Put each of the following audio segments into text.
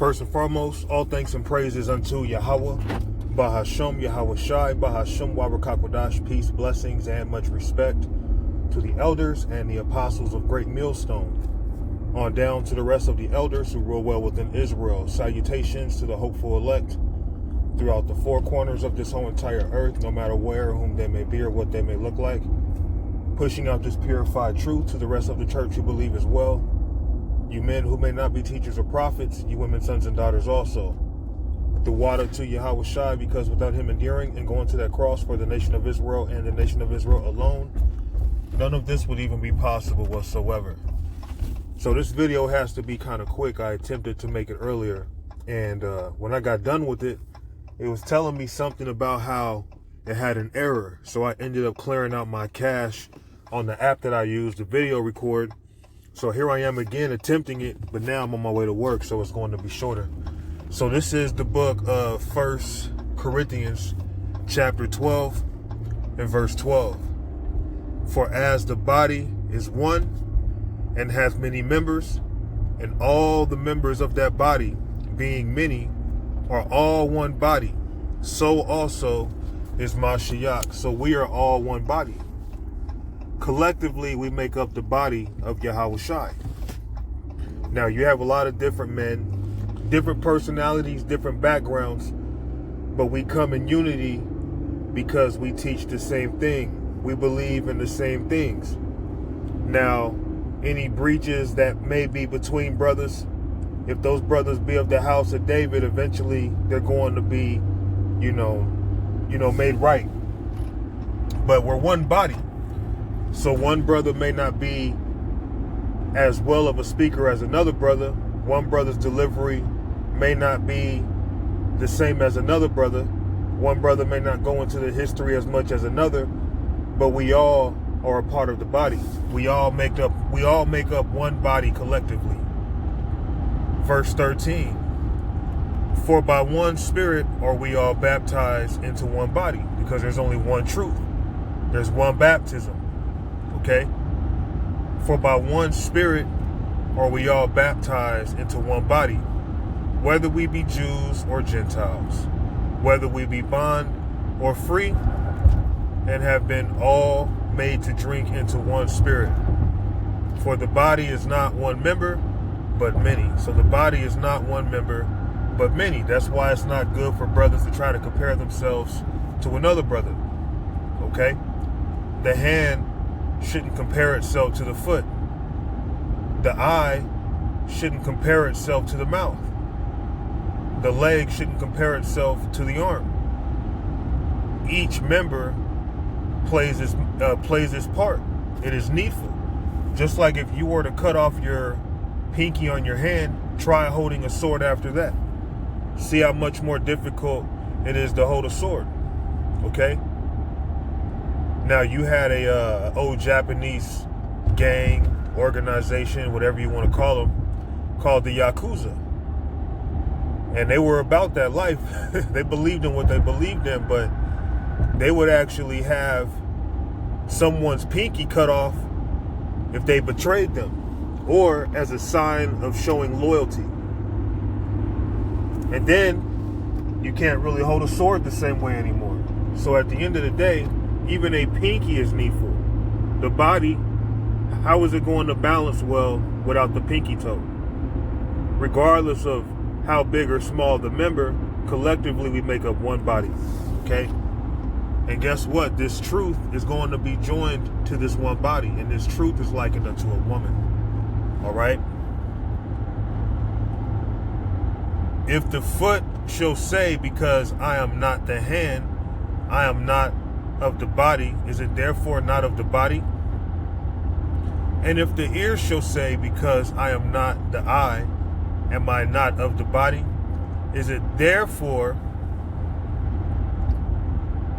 First and foremost, all thanks and praises unto Yahweh, Bahasham, Yahweh Shai, Bahasham, Wabarakwadash, peace, blessings, and much respect to the elders and the apostles of Great Millstone, on down to the rest of the elders who rule well within Israel. Salutations to the hopeful elect throughout the four corners of this whole entire earth, no matter where, whom they may be, or what they may look like. Pushing out this purified truth to the rest of the church who believe as well. You men who may not be teachers or prophets, you women, sons and daughters also. The water to Yahweh Shai, because without him enduring and going to that cross for the nation of Israel and the nation of Israel alone, none of this would even be possible whatsoever. So this video has to be kind of quick. I attempted to make it earlier, and when I got done with it, it was telling me something about how it had an error. So I ended up clearing out my cache on the app that I use to video record. So here I am again attempting it, but now I'm on my way to work, so it's going to be shorter. So this is the book of 1 Corinthians chapter 12 and verse 12. For as the body is one and hath many members, and all the members of that body, being many, are all one body, so also is Mashiach. So we are all one body. Collectively, we make up the body of Yahweh Shai. Now, you have a lot of different men, different personalities, different backgrounds, but we come in unity because we teach the same thing. We believe in the same things. Now, any breaches that may be between brothers, if those brothers be of the house of David, eventually they're going to be, made right. But we're one body. So one brother may not be as well of a speaker as another brother. One brother's delivery may not be the same as another brother. One brother may not go into the history as much as another, but we all are a part of the body. We all make up one body collectively. Verse 13. For by one Spirit are we all baptized into one body, because there's only one truth. There's one baptism. Okay? For by one Spirit are we all baptized into one body, whether we be Jews or Gentiles, whether we be bond or free, and have been all made to drink into one Spirit. For the body is not one member, but many. So the body is not one member, but many. That's why it's not good for brothers to try to compare themselves to another brother. Okay? The hand shouldn't compare itself to the foot. The eye shouldn't compare itself to the mouth. The leg shouldn't compare itself to the arm. Each member plays its part. It is needful. Just like if you were to cut off your pinky on your hand, try holding a sword after that. See how much more difficult it is to hold a sword. Okay? Now, you had a old Japanese gang, organization, whatever you want to call them, called the Yakuza. And they were about that life. They believed in what they believed in, but they would actually have someone's pinky cut off if they betrayed them, or as a sign of showing loyalty. And then you can't really hold a sword the same way anymore. So at the end of the day, even a pinky is needful. The body, how is it going to balance well without the pinky toe? Regardless of how big or small the member, collectively we make up one body. Okay? And guess what? This truth is going to be joined to this one body, and this truth is likened unto a woman. All right? If the foot shall say, because I am not the hand, I am not of the body, is it therefore not of the body? And if the ear shall say, because I am not the eye, am I not of the body? Is it therefore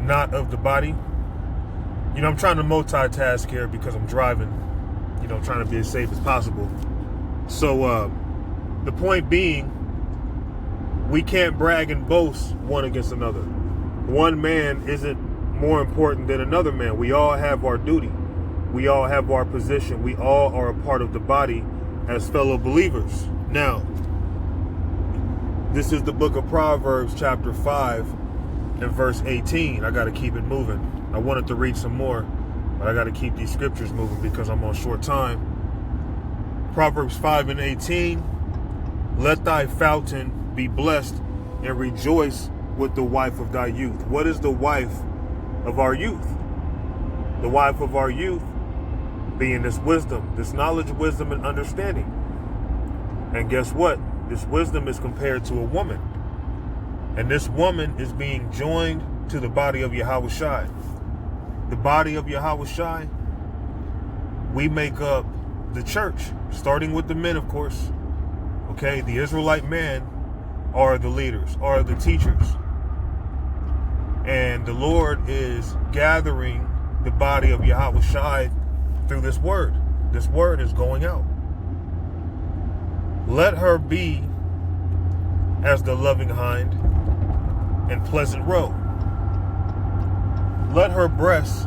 not of the body? I'm trying to multitask here because I'm driving, trying to be as safe as possible. So the point being, we can't brag and boast one against another. One man isn't more important than another man. We all have our duty. We all have our position. We all are a part of the body as fellow believers. Now, This is the book of Proverbs, chapter 5, and verse 18. I got to keep it moving. I wanted to read some more, but I got to keep these scriptures moving because I'm on short time. Proverbs 5 and 18. Let thy fountain be blessed, and rejoice with the wife of thy youth. What is the wife of our youth? The wife of our youth being this wisdom, this knowledge, wisdom, and understanding. And guess what? This wisdom is compared to a woman. And this woman is being joined to the body of Yahawashi. The body of Yahawashi, we make up the church, starting with the men, of course. Okay, the Israelite men are the leaders, are the teachers. And the Lord is gathering the body of Yahawashi through this word. This word is going out. Let her be as the loving hind and pleasant roe. Let her breasts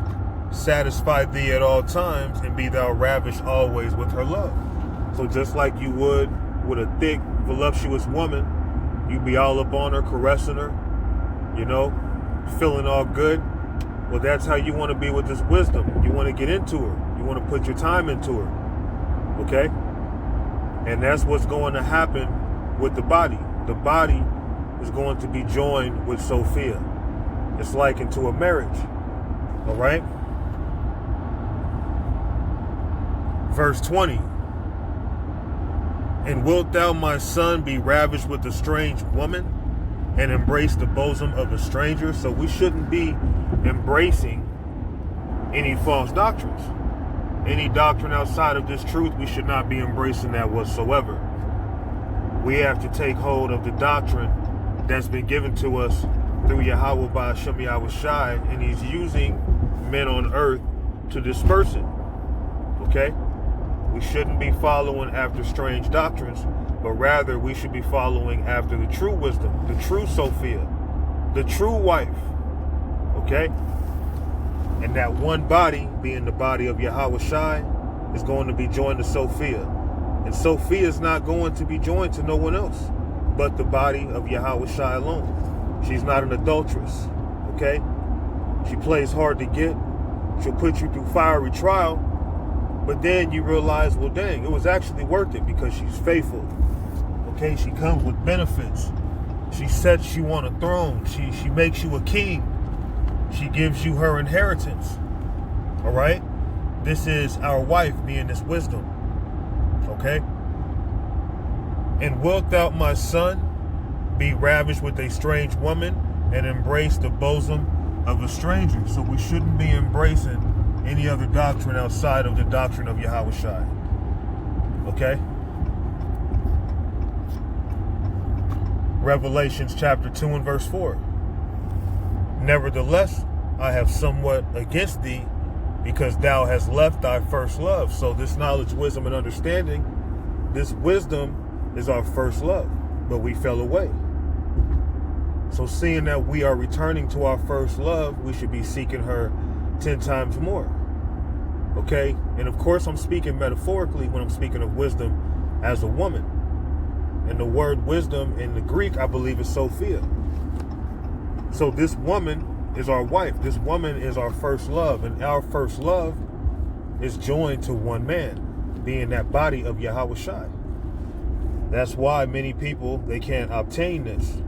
satisfy thee at all times, and be thou ravished always with her love. So just like you would with a thick, voluptuous woman, you be all up on her, caressing her, feeling all good. Well, that's how you want to be with this wisdom. You want to get into her. You want to put your time into her. Okay? And that's what's going to happen with the body. The body is going to be joined with Sophia. It's like into a marriage. All right? Verse 20. And wilt thou, my son, be ravished with a strange woman, and embrace the bosom of a stranger? So we shouldn't be embracing any false doctrines. Any doctrine outside of this truth, we should not be embracing that whatsoever. We have to take hold of the doctrine that's been given to us through Yahweh by Hashem Yahawashi, and he's using men on earth to disperse it. Okay? We shouldn't be following after strange doctrines, but rather we should be following after the true wisdom, the true Sophia, the true wife. Okay? And that one body, being the body of Yahawashi, is going to be joined to Sophia. And Sophia is not going to be joined to no one else but the body of Yahawashi alone. She's not an adulteress. Okay? She plays hard to get. She'll put you through fiery trial. But then you realize, well, dang, it was actually worth it because she's faithful. Okay, she comes with benefits. She sets you on a throne. She makes you a king. She gives you her inheritance. All right? This is our wife being this wisdom. Okay? And wilt thou, my son, be ravished with a strange woman, and embrace the bosom of a stranger? So we shouldn't be embracing any other doctrine outside of the doctrine of Yahawashi. Okay? Revelations chapter 2 and verse 4. Nevertheless, I have somewhat against thee, because thou hast left thy first love. So this knowledge, wisdom, and understanding, this wisdom is our first love, but we fell away. So seeing that we are returning to our first love, we should be seeking her 10 times more. Okay? And of course, I'm speaking metaphorically when I'm speaking of wisdom as a woman. And the word wisdom in the Greek, I believe, is Sophia. So this woman is our wife. This woman is our first love. And our first love is joined to one man, being that body of Yahawashi. That's why many people, they can't obtain this.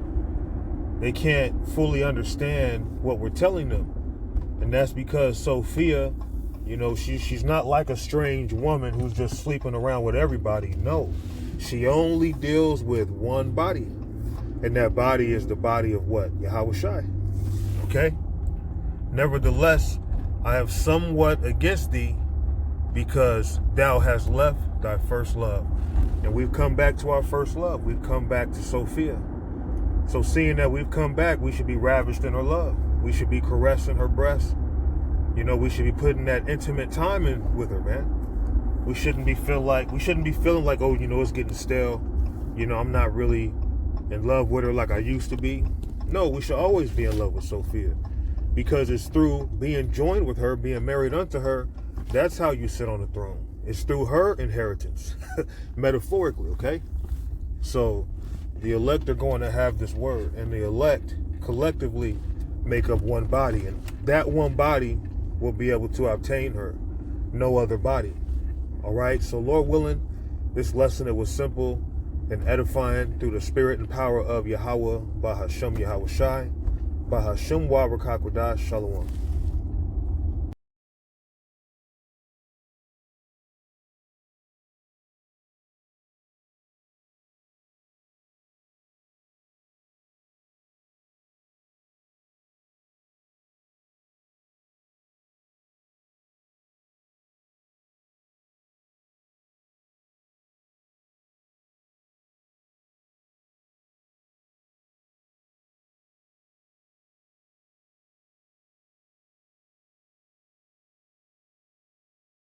They can't fully understand what we're telling them. And that's because Sophia, she's not like a strange woman who's just sleeping around with everybody. No, she only deals with one body. And that body is the body of what? Yahawashi. Okay? Nevertheless, I have somewhat against thee, because thou hast left thy first love. And we've come back to our first love. We've come back to Sophia. So seeing that we've come back, we should be ravished in her love. We should be caressing her breasts. We should be putting that intimate time in with her, man. We shouldn't be feeling like, oh, it's getting stale. I'm not really in love with her like I used to be. No, we should always be in love with Sophia, because it's through being joined with her, being married unto her, that's how you sit on the throne. It's through her inheritance, metaphorically, okay? So The elect are going to have this word, and the elect collectively make up one body, and that one body will be able to obtain her. No other body. All right, so Lord willing, this lesson, it was simple and edifying through the spirit and power of Yahweh, Bahashem Yahweh Shai, Bahashem Wa Rakakwadash Shalom.